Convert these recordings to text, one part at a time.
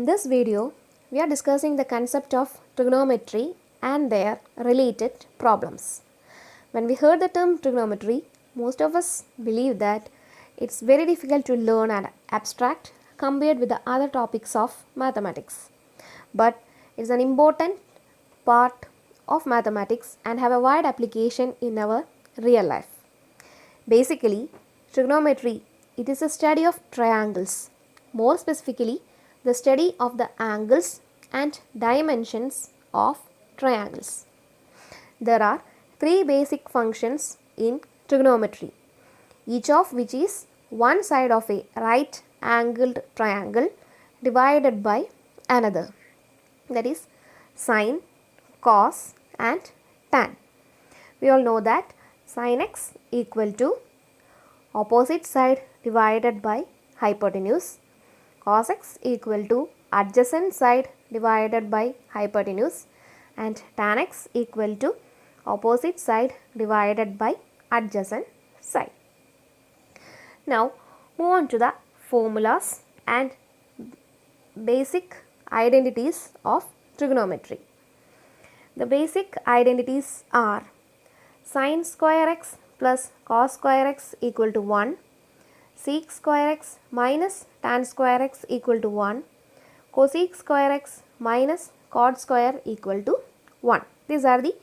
this video, we are discussing the concept of trigonometry and their related problems. When we heard the term trigonometry, most of us believe that it's very difficult to learn and abstract compared with the other topics of mathematics. But it's an important part of mathematics and have a wide application in our real life. Basically, trigonometry, it is a study of triangles. More specifically, the study of the angles and dimensions of triangles. There are three basic functions in trigonometry, each of which is one side of a right angled triangle divided by another, that is sine, cos and tan. We all know that sin x equal to opposite side divided by hypotenuse, cos x equal to adjacent side divided by hypotenuse and tan x equal to opposite side divided by adjacent side. Now move on to the formulas and basic identities of trigonometry. The basic identities are sin square x plus cos square x equal to 1, sec square x minus tan square x equal to 1, cosec square x minus cot square equal to 1. These are the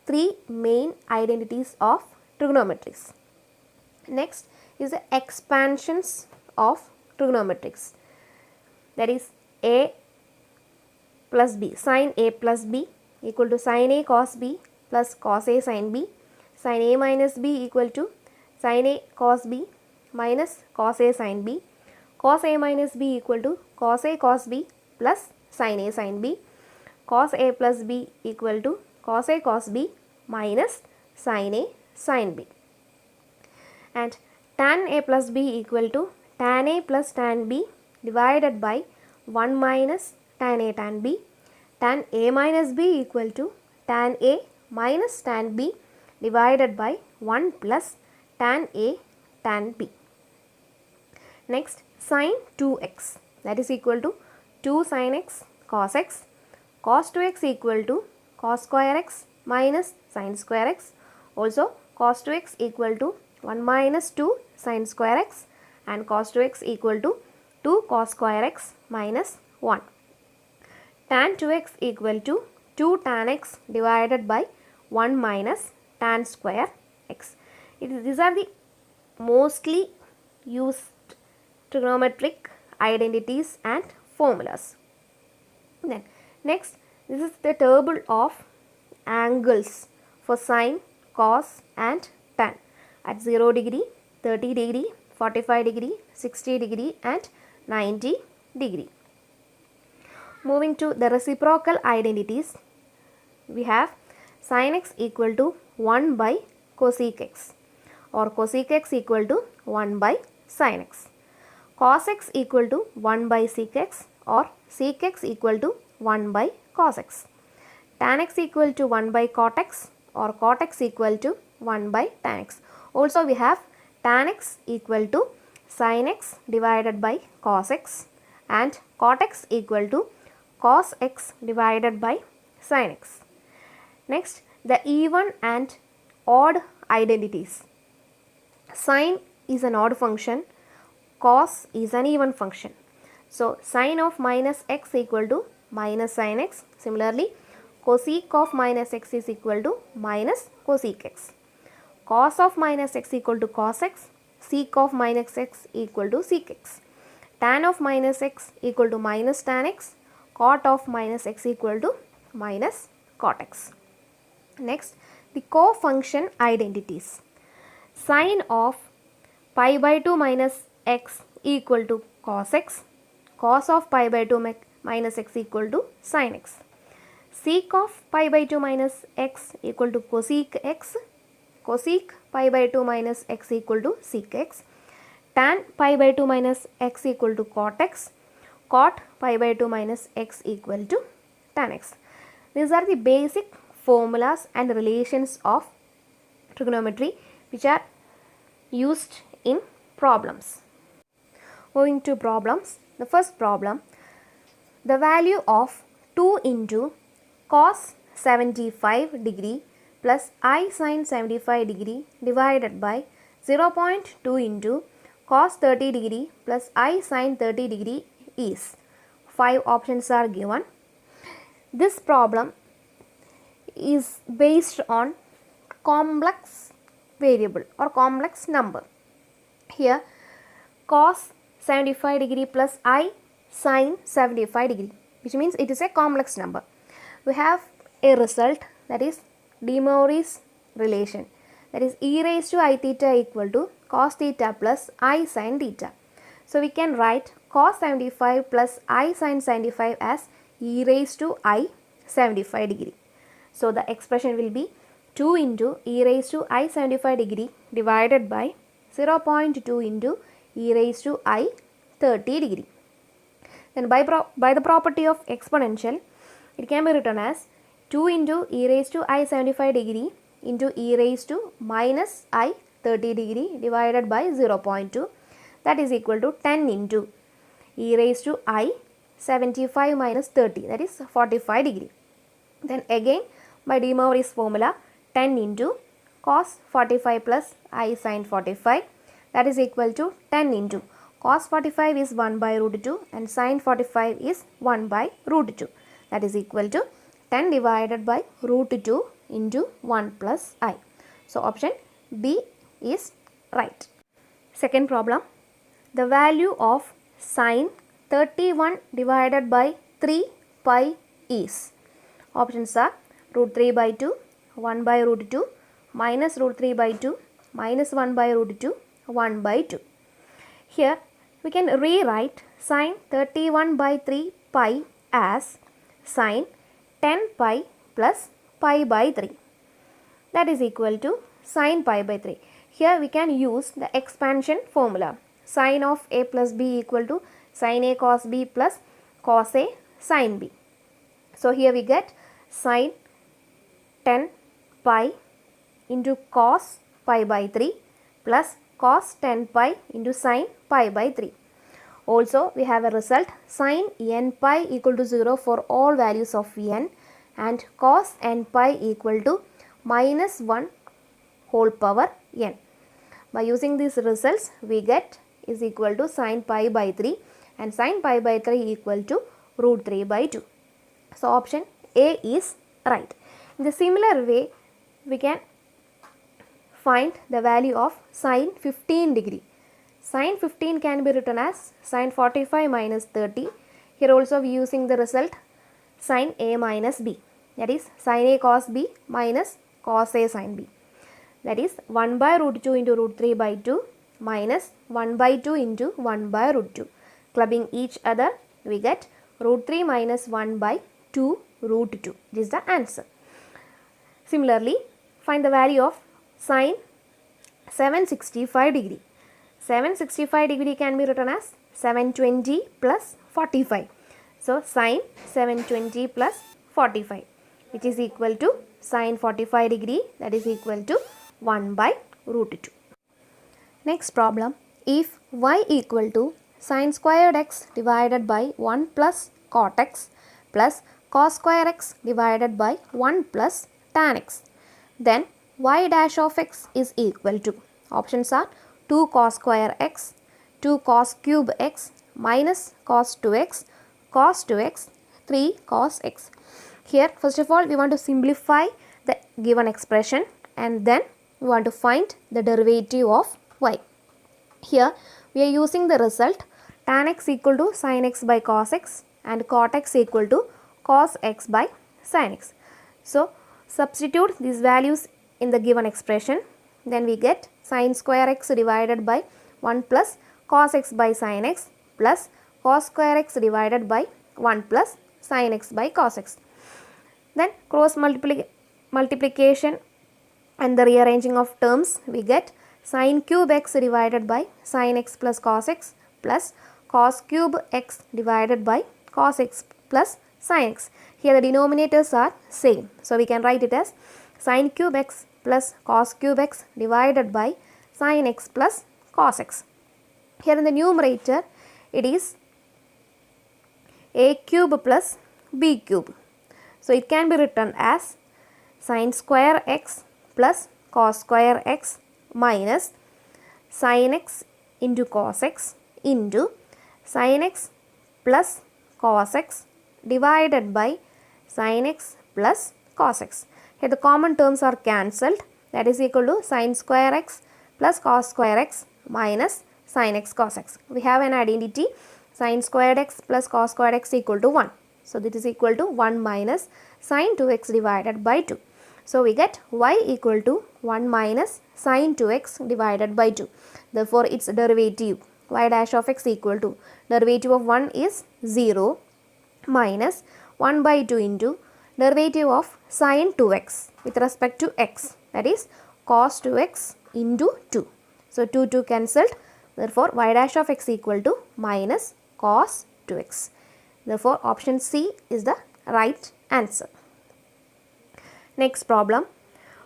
three main identities of trigonometries. Next is the expansions of trigonometrics, that is a plus b, sin a plus b equal to sin a cos b plus cos a sin b, sin a minus b equal to sin a cos b minus cos a sin b, cos a minus b equal to cos a cos b plus sin a sin b, cos a plus b equal to cos a cos b minus sin a sin b, and tan a plus b equal to tan a plus tan b divided by 1 minus tan a tan b, tan a minus b equal to tan a minus tan b divided by 1 plus tan a tan b. Next, sin 2x, that is equal to 2 sin x cos x, cos 2x equal to cos square x minus sin square x, also cos 2x equal to 1 minus 2 sin square x and cos 2x equal to 2 cos square x minus 1. Tan 2x equal to 2 tan x divided by 1 minus tan square x. These are the mostly used trigonometric identities and formulas. Then next, this is the table of angles for sine, cos and tan at 0 degree, 30 degree, 45 degree, 60 degree and 90 degree. Moving to the reciprocal identities, we have sin x equal to 1 by cosec x or cosec x equal to 1 by sin x, cos x equal to 1 by sec x or sec x equal to 1 by cos x, tan x equal to 1 by cot x or cot x equal to 1 by tan x. Also we have tan x equal to sin x divided by cos x and cot x equal to cos x divided by sin x. Next, the even and odd identities. Sin is an odd function, cos is an even function. So, sin of minus x equal to minus sin x. Similarly, cosec of minus x is equal to minus cosec x. Cos of minus x equal to cos x, sec of minus x equal to sec x. Tan of minus x equal to minus tan x, cot of minus x equal to minus cot x. Next, the co-function identities. Sin of pi by 2 minus x equal to cos x, cos of pi by 2 minus x equal to sin x, sec of pi by 2 minus x equal to cosec x, cosec pi by 2 minus x equal to sec x, tan pi by 2 minus x equal to cot x, cot pi by 2 minus x equal to tan x. These are the basic formulas and relations of trigonometry which are used in problems. Moving to problems, the first problem, the value of 2 into cos 75 degree plus I sin 75 degree divided by 0.2 into cos 30 degree plus I sin 30 degree is. 5 options are given. This problem is based on complex variable or complex number. Here cos 75 degree plus I sin 75 degree, which means it is a complex number. We have a result, that is De Moivre's relation, that is e raised to I theta equal to cos theta plus I sin theta. So we can write cos 75 plus I sin 75 as e raised to I 75 degree. So the expression will be 2 into e raised to I 75 degree divided by 0.2 into e raised to I 30 degree. Then by the property of exponential, it can be written as 2 into e raised to I 75 degree into e raised to minus I 30 degree divided by 0.2, that is equal to 10 into e raised to I 75 minus 30, that is 45 degree. Then again by De Moivre's formula, 10 into cos 45 plus I sin 45, that is equal to 10 into cos 45 is 1 by root 2 and sin 45 is 1 by root 2, that is equal to 10 divided by root 2 into 1 plus I. So option B is right. Second problem, the value of sin 31 divided by 3 pi is. Options are root 3 by 2, 1 by root 2, minus root 3 by 2, minus 1 by root 2, 1 by 2. Here we can rewrite sin 31 by 3 pi as sin 10 pi plus pi by 3, that is equal to sin pi by 3. Here we can use the expansion formula, sin of a plus b equal to sin a cos b plus cos a sin b. So here we get sin 10 pi into cos pi by 3 plus cos 10 pi into sin pi by 3. Also we have a result sin n pi equal to 0 for all values of n and cos n pi equal to minus 1 whole power n. By using these results, we get is equal to sin pi by 3 and sin pi by 3 equal to root 3 by 2. So option A is right. In the similar way, we can find the value of sin 15 degree. Sin 15 can be written as sin 45 minus 30. Here also we using the result sin A minus B, that is sin A cos B minus cos A sin B, that is 1 by root 2 into root 3 by 2 minus 1 by 2 into 1 by root 2. Clubbing each other, we get root 3 minus 1 by 2 root 2. This is the answer. Similarly, find the value of sin 765 degree. 765 degree can be written as 720 plus 45. So sin 720 plus 45, which is equal to sin 45 degree, that is equal to 1 by root 2. Next problem, if y equal to sin squared x divided by 1 plus cot x plus cos square x divided by 1 plus tan x, then y dash of x is equal to. Options are 2 cos square x, 2 cos cube x, minus cos 2x, cos 2x, 3 cos x. Here first of all we want to simplify the given expression and then we want to find the derivative of y. Here we are using the result tan x equal to sin x by cos x and cot x equal to cos x by sin x. So substitute these values in the given expression, then we get sin square x divided by 1 plus cos x by sin x plus cos square x divided by 1 plus sin x by cos x. Then cross multiplication and the rearranging of terms, we get sin cube x divided by sin x plus cos x plus cos cube x divided by cos x plus sin x. Here the denominators are same. So we can write it as sin cube x plus cos cube x divided by sin x plus cos x. Here in the numerator it is a cube plus b cube. So it can be written as sin square x plus cos square x minus sin x into cos x into sin x plus cos x divided by sin x plus cos x. Here the common terms are cancelled, that is equal to sin square x plus cos square x minus sin x cos x. We have an identity sin squared x plus cos squared x equal to 1. So this is equal to 1 minus sin 2x divided by 2. So we get y equal to 1 minus sin 2x divided by 2. Therefore its derivative y dash of x equal to derivative of 1 is 0 minus 1 by 2 into derivative of sin 2x with respect to x, that is cos 2x into 2. So 2 cancelled, therefore y dash of x equal to minus cos 2x. Therefore option C is the right answer. Next problem,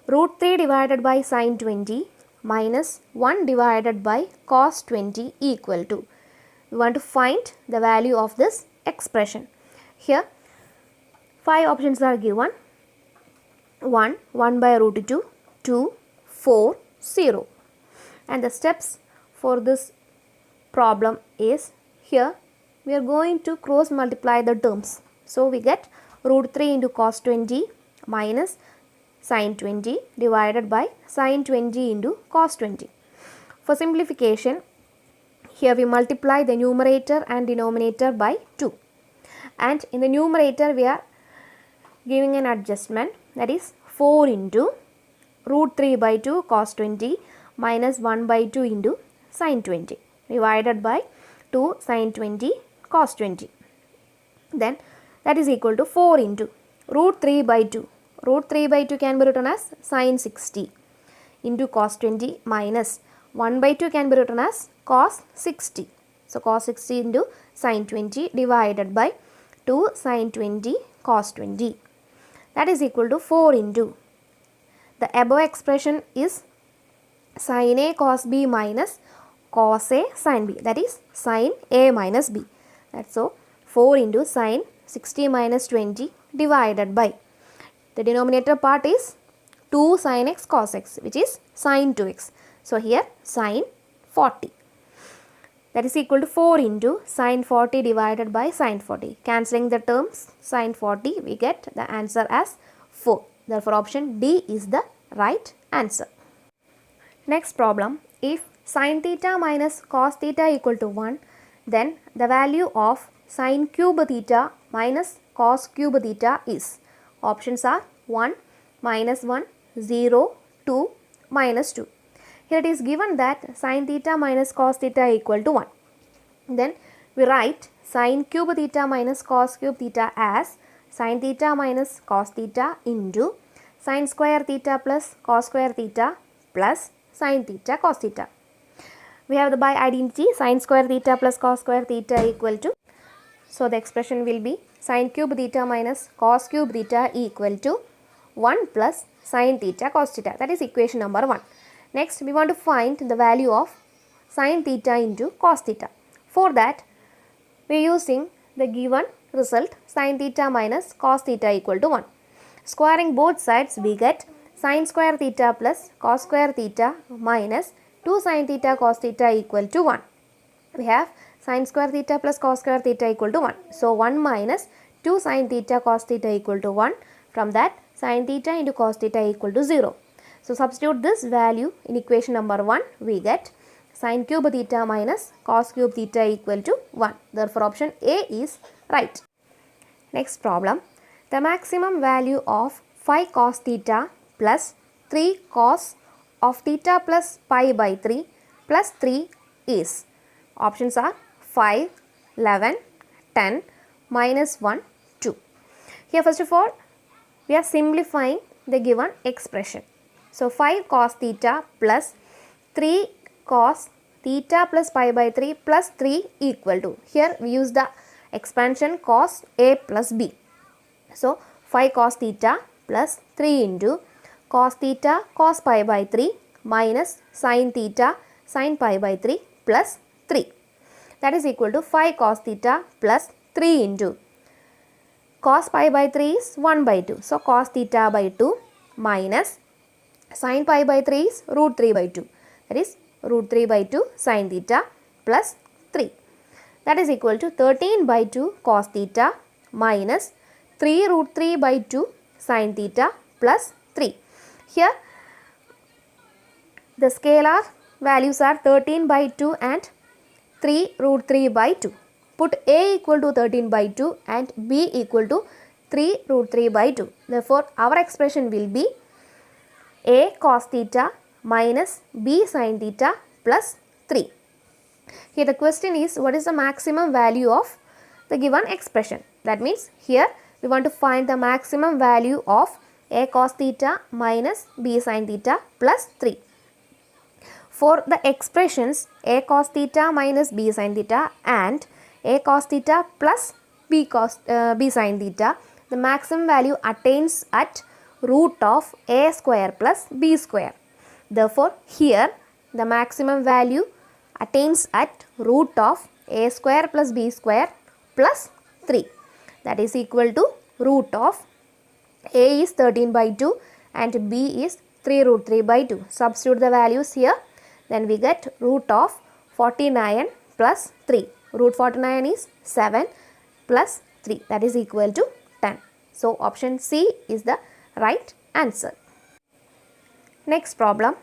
root 3 divided by sin 20 minus 1 divided by cos 20 equal to. We want to find the value of this expression. Here 5 options are given. 1 by root 2, 2, 4, 0. And the steps for this problem is, here we are going to cross multiply the terms. So we get root 3 into cos 20 minus sin 20 divided by sin 20 into cos 20. For simplification, here we multiply the numerator and denominator by 2. And in the numerator we are giving an adjustment, that is 4 into root 3 by 2 cos 20 minus 1 by 2 into sin 20 divided by 2 sin 20 cos 20. Then that is equal to 4 into root 3 by 2. Root 3 by 2 can be written as sin 60 into cos 20 minus 1 by 2 can be written as cos 60. So cos 60 into sin 20 divided by 2 sin 20 cos 20. That is equal to 4 into the above expression is sin A cos B minus cos A sin B, that is sin A minus B. That's so 4 into sin 60 minus 20 divided by the denominator part is 2 sin x cos x, which is sin 2x. So here sin 40. That is equal to 4 into sin 40 divided by sin 40. Cancelling the terms sin 40, we get the answer as 4. Therefore option D is the right answer. Next problem, if sin theta minus cos theta equal to 1, then the value of sin cube theta minus cos cube theta is. Options are 1, minus 1, 0, 2, minus 2. Here it is given that sin theta minus cos theta equal to 1. Then we write sin cube theta minus cos cube theta as sin theta minus cos theta into sin square theta plus cos square theta plus sin theta cos theta. We have the by identity sin square theta plus cos square theta equal to. So the expression will be sin cube theta minus cos cube theta equal to 1 plus sin theta cos theta. That is equation number 1. Next we want to find the value of sin theta into cos theta. For that we are using the given result sin theta minus cos theta equal to 1. Squaring both sides we get sin square theta plus cos square theta minus 2 sin theta cos theta equal to 1. We have sin square theta plus cos square theta equal to 1. So 1 minus 2 sin theta cos theta equal to 1. From that sin theta into cos theta equal to 0. So substitute this value in equation number 1, we get sin cube theta minus cos cube theta equal to 1. Therefore option A is right. Next problem, the maximum value of 5 cos theta plus 3 cos of theta plus pi by 3 plus 3 is. Options are 5, 11, 10, minus 1, 2. Here first of all we are simplifying the given expression. So 5 cos theta plus 3 cos theta plus pi by 3 plus 3 equal to. Here we use the expansion cos A plus B. So 5 cos theta plus 3 into cos theta cos pi by 3 minus sin theta sin pi by 3 plus 3. That is equal to 5 cos theta plus 3 into cos pi by 3 is 1 by 2. So cos theta by 2 minus sin pi by 3 is root 3 by 2. That is root 3 by 2 sin theta plus 3. That is equal to 13 by 2 cos theta minus 3 root 3 by 2 sin theta plus 3. Here the scalar values are 13 by 2 and 3 root 3 by 2. Put a equal to 13 by 2 and b equal to 3 root 3 by 2. Therefore, our expression will be a cos theta minus b sin theta plus 3. Here the question is, what is the maximum value of the given expression? That means here we want to find the maximum value of a cos theta minus b sin theta plus 3. For the expressions a cos theta minus b sin theta and a cos theta plus b sin theta, the maximum value attains at root of a square plus b square. Therefore, here the maximum value attains at root of a square plus b square plus 3. That is equal to root of a is 13 by 2 and b is 3 root 3 by 2. Substitute the values here. Then we get root of 49 plus 3. Root 49 is 7 plus 3. That is equal to 10. So option C is the right answer. Next problem.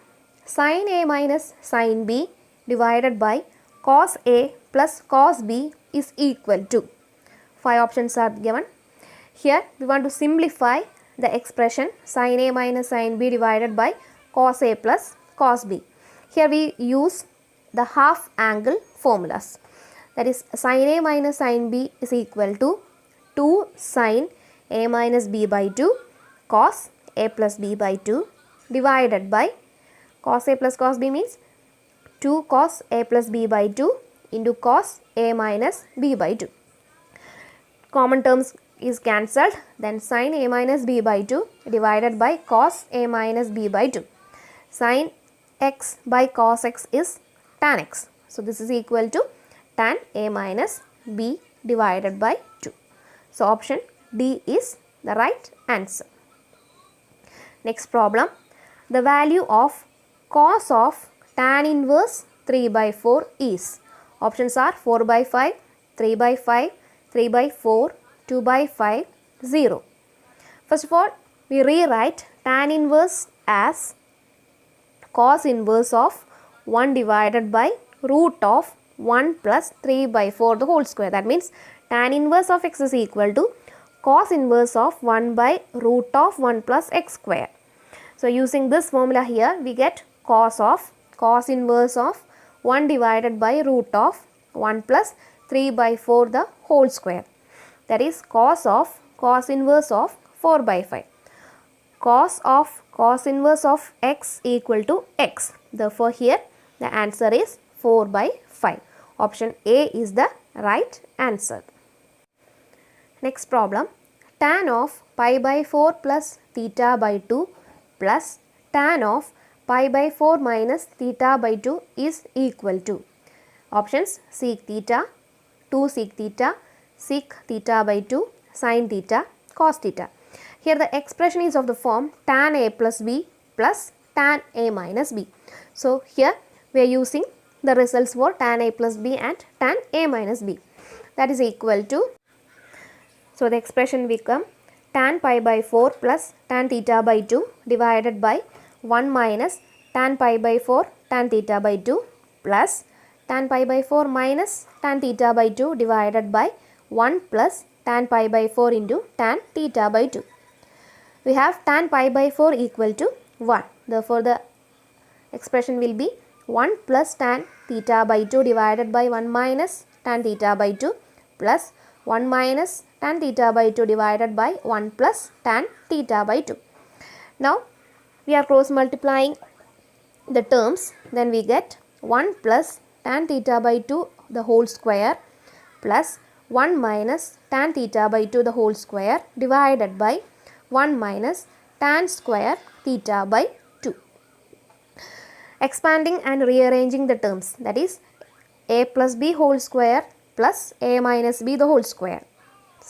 Sin A minus sin B divided by cos A plus cos B is equal to. 5 options are given. Here we want to simplify the expression sin A minus sin B divided by cos A plus cos B. Here we use the half angle formulas. That is sin A minus sin B is equal to 2 sin A minus B by 2 cos A plus B by 2 divided by cos A plus cos B means 2 cos A plus B by 2 into cos A minus B by 2. Common terms is cancelled. Then sin A minus B by 2 divided by cos A minus B by 2. Sin x by cos x is tan x. So this is equal to tan A minus B divided by 2. So option D is the right answer. Next problem. The value of cos of tan inverse 3 by 4 is. Options are 4 by 5, 3 by 5, 3 by 4, 2 by 5, 0. First of all, we rewrite tan inverse as cos inverse of 1 divided by root of 1 plus 3 by 4 the whole square. That means tan inverse of x is equal to cos inverse of 1 by root of 1 plus x square. So using this formula here, we get cos inverse of 1 divided by root of 1 plus 3 by 4 the whole square. That is cos inverse of 4 by 5. Cos inverse of x equal to x. Therefore, here the answer is 4 by 5. Option A is the right answer. Next problem. Tan of pi by 4 plus theta by 2 plus tan of pi by 4 minus theta by 2 is equal to. Options: sec theta, 2 sec theta, sec theta by 2, sin theta, cos theta. Here the expression is of the form tan A plus B plus tan A minus B. So here we are using the results for tan A plus B and tan A minus B. That is equal to, so the expression become tan pi by 4 plus tan theta by 2 divided by 1 minus tan pi by 4 tan theta by 2 plus tan pi by 4 minus tan theta by 2 divided by 1 plus tan pi by 4 into tan theta by 2. We have tan pi by 4 equal to 1. Therefore, the expression will be 1 plus tan theta by 2 divided by 1 minus tan theta by 2 plus 1 minus tan theta by 2 divided by 1 plus tan theta by 2. Now, we are cross multiplying the terms. Then we get 1 plus tan theta by 2 the whole square plus 1 minus tan theta by 2 the whole square divided by 1 minus tan square theta by 2. Expanding and rearranging the terms, that is a plus b whole square plus a minus b the whole square.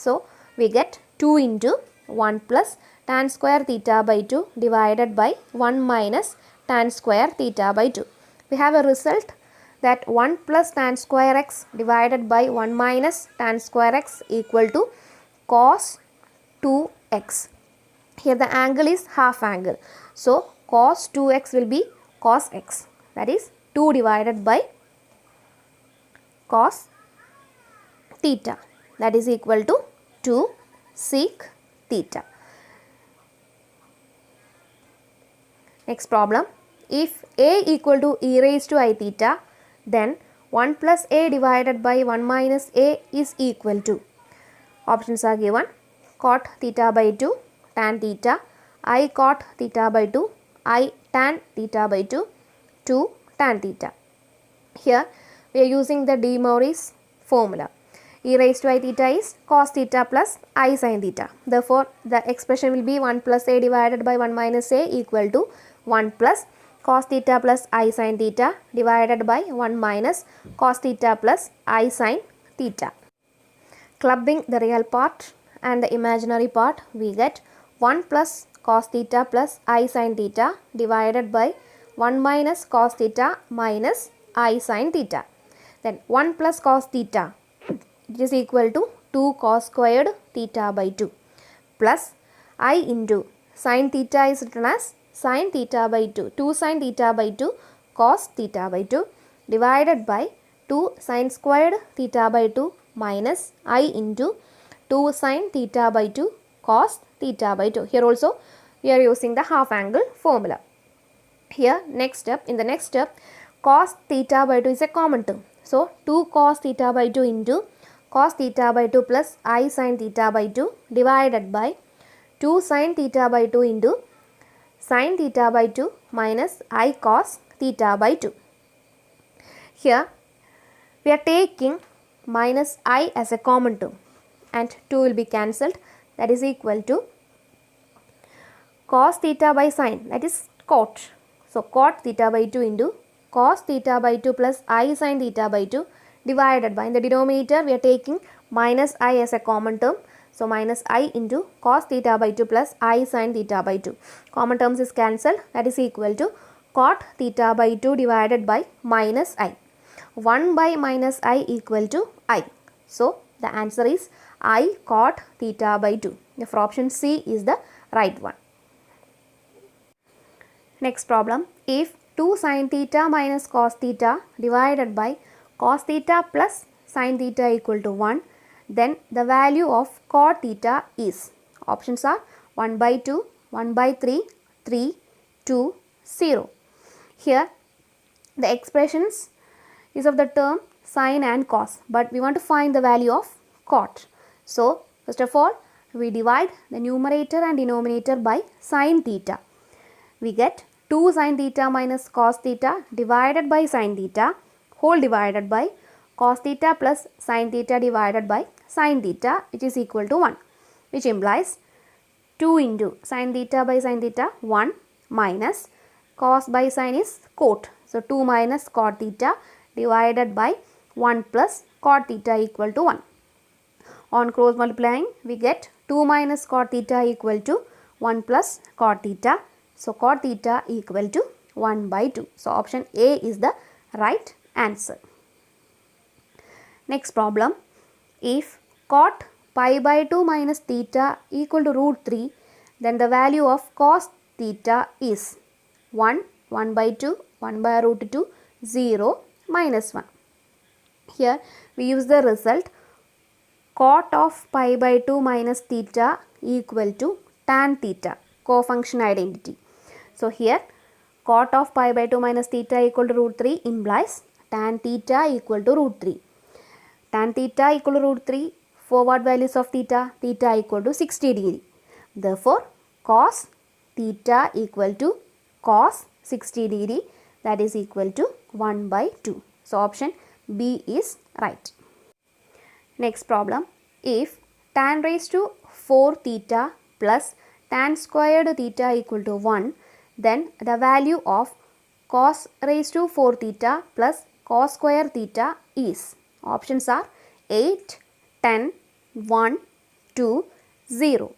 So we get 2 into 1 plus tan square theta by 2 divided by 1 minus tan square theta by 2. We have a result that 1 plus tan square x divided by 1 minus tan square x equal to cos 2x. Here the angle is half angle. So cos 2x will be cos x, that is 2 divided by cos theta, that is equal to 2 sec theta. Next problem, if a equal to e raised to I theta, then 1 plus a divided by 1 minus a is equal to, options are given, cot theta by 2, tan theta, I cot theta by 2, I tan theta by 2, 2 tan theta. Here we are using the De Moivre's formula. E raised to I theta is cos theta plus I sin theta. Therefore, the expression will be 1 plus a divided by 1 minus a equal to 1 plus cos theta plus I sin theta divided by 1 minus cos theta plus I sin theta. Clubbing the real part and the imaginary part, we get 1 plus cos theta plus I sin theta divided by 1 minus cos theta minus I sin theta. Then 1 plus cos theta, it is equal to 2 cos squared theta by 2 plus I into sin theta is written as sin theta by 2, 2 sin theta by 2 cos theta by 2 divided by 2 sin squared theta by 2 minus I into 2 sin theta by 2 cos theta by 2. Here also we are using the half angle formula. Here next step, in the next step, cos theta by 2 is a common term. So 2 cos theta by 2 into cos theta by 2 plus I sin theta by 2 divided by 2 sin theta by 2 into sin theta by 2 minus I cos theta by 2. Here we are taking minus I as a common term and 2 will be cancelled, that is equal to cos theta by sin, that is cot. So cot theta by 2 into cos theta by 2 plus I sin theta by 2 divided by, in the denominator we are taking minus I as a common term. So minus I into cos theta by 2 plus I sin theta by 2. Common terms is cancelled, that is equal to cot theta by 2 divided by minus I. 1 by minus I equal to I. So the answer is I cot theta by 2. Therefore option C is the right one. Next problem, if 2 sin theta minus cos theta divided by cos theta plus sin theta equal to 1, then the value of cot theta is, options are 1 by 2, 1 by 3, 3, 2, 0. Here the expressions is of the term sin and cos, but we want to find the value of cot. So first of all we divide the numerator and denominator by sin theta. We get 2 sin theta minus cos theta divided by sin theta whole divided by cos theta plus sin theta divided by sin theta, which is equal to 1, which implies 2 into sin theta by sin theta 1 minus cos by sin is cot. So 2 minus cot theta divided by 1 plus cot theta equal to 1. On cross multiplying we get 2 minus cot theta equal to 1 plus cot theta. So cot theta equal to 1 by 2. So option A is the right answer. Next problem, if cot pi by 2 minus theta equal to root 3, then the value of cos theta is 1, 1 by 2, 1 by root 2, 0, minus 1. Here we use the result cot of pi by 2 minus theta equal to tan theta, co-function identity. So here cot of pi by 2 minus theta equal to root 3 implies tan theta equal to root 3. Tan theta equal to root 3, forward values of theta, theta equal to 60 degree. Therefore cos theta equal to cos 60 degree, that is equal to 1 by 2. So option B is right. Next problem, if tan raised to 4 theta plus tan squared theta equal to 1, then the value of cos raised to 4 theta plus cos square theta is, options are 8, 10, 1, 2, 0.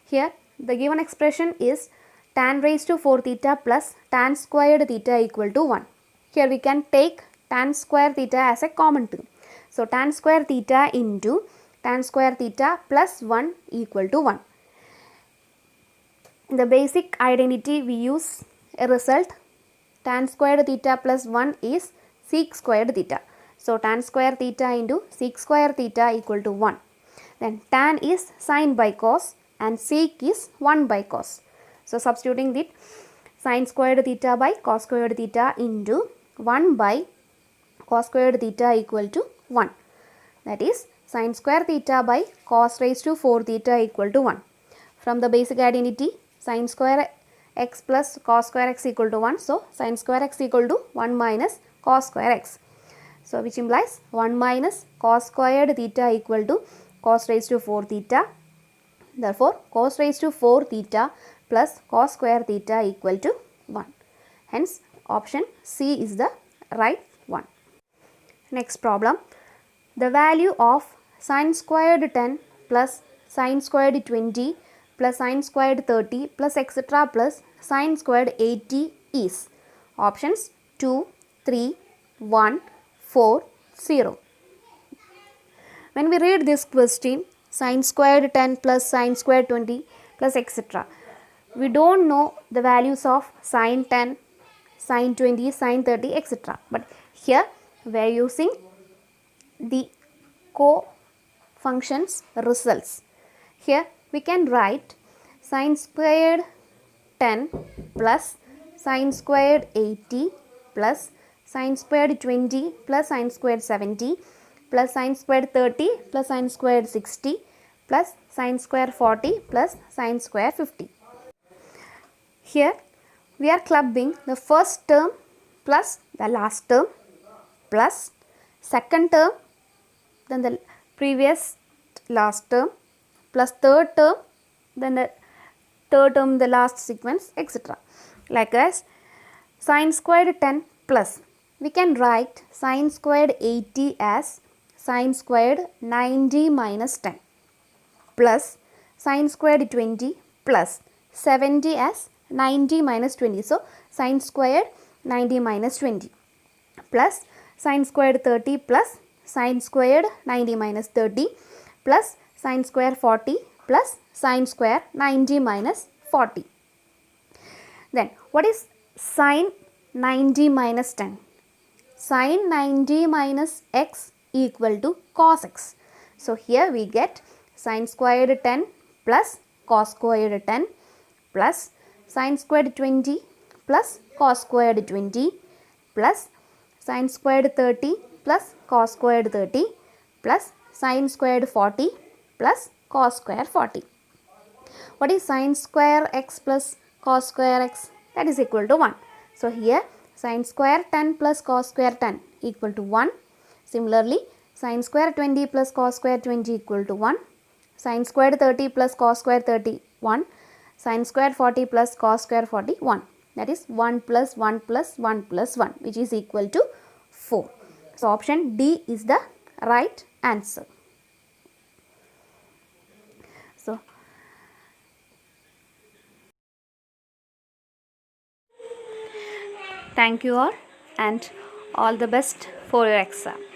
Here the given expression is tan raised to 4 theta plus tan squared theta equal to 1. Here we can take tan square theta as a common term. So tan square theta into tan square theta plus 1 equal to 1. In the basic identity we use a result tan squared theta plus 1 is sec squared theta. So tan square theta into sec square theta equal to 1. Then tan is sin by cos and sec is 1 by cos. So substituting it, sin squared theta by cos squared theta into 1 by cos squared theta equal to 1. That is sin square theta by cos raised to 4 theta equal to 1. From the basic identity, sin square x plus cos square x equal to 1. So sin square x equal to 1 minus cos square x. So which implies 1 minus cos squared theta equal to cos raised to 4 theta. Therefore cos raised to 4 theta plus cos square theta equal to 1. Hence option C is the right one. Next problem. The value of sin squared 10 plus sin squared 20 plus sin squared 30 plus etc. plus sin squared 80 is options 2, 3, 1, 4, 0. When we read this question, sin squared 10 plus sin squared 20 plus etc. We don't know the values of sin 10, sin 20, sin 30 etc. But here we are using the co-functions results. Here we can write sin squared 10 plus sin squared 80 plus sin squared 20 plus sin squared 70 plus sin squared 30 plus sin squared 60 plus sin square 40 plus sin square 50. Here we are clubbing the first term plus the last term plus second term, then the previous last term plus third term, then the third term the last sequence, etc. Likewise sin squared 10 plus, we can write sin squared 80 as sin squared 90 minus 10 plus sin squared 20 plus 70 as 90 minus 20. So sin squared 90 minus 20 plus sin squared 30 plus sin squared 90 minus 30 plus sin square 40 plus sin square 90 minus 40. Then what is sin 90 minus 10? Sin 90 minus x equal to cos x. So here we get sin squared 10 plus cos squared 10 plus sin squared 20 plus cos squared 20 plus sin squared 30 plus cos squared 30 plus sin squared 40 plus cos square 40. What is sin square x plus cos square x? That is equal to 1. So here sin square 10 plus cos square 10 equal to 1. Similarly sin square 20 plus cos square 20 equal to 1. Sin squared 30 plus cos square 30 1. Sin square 40 plus cos square 40 1. That is 1 plus 1 plus 1 plus 1, which is equal to 4. So option D is the right answer. So thank you all and all the best for your exam.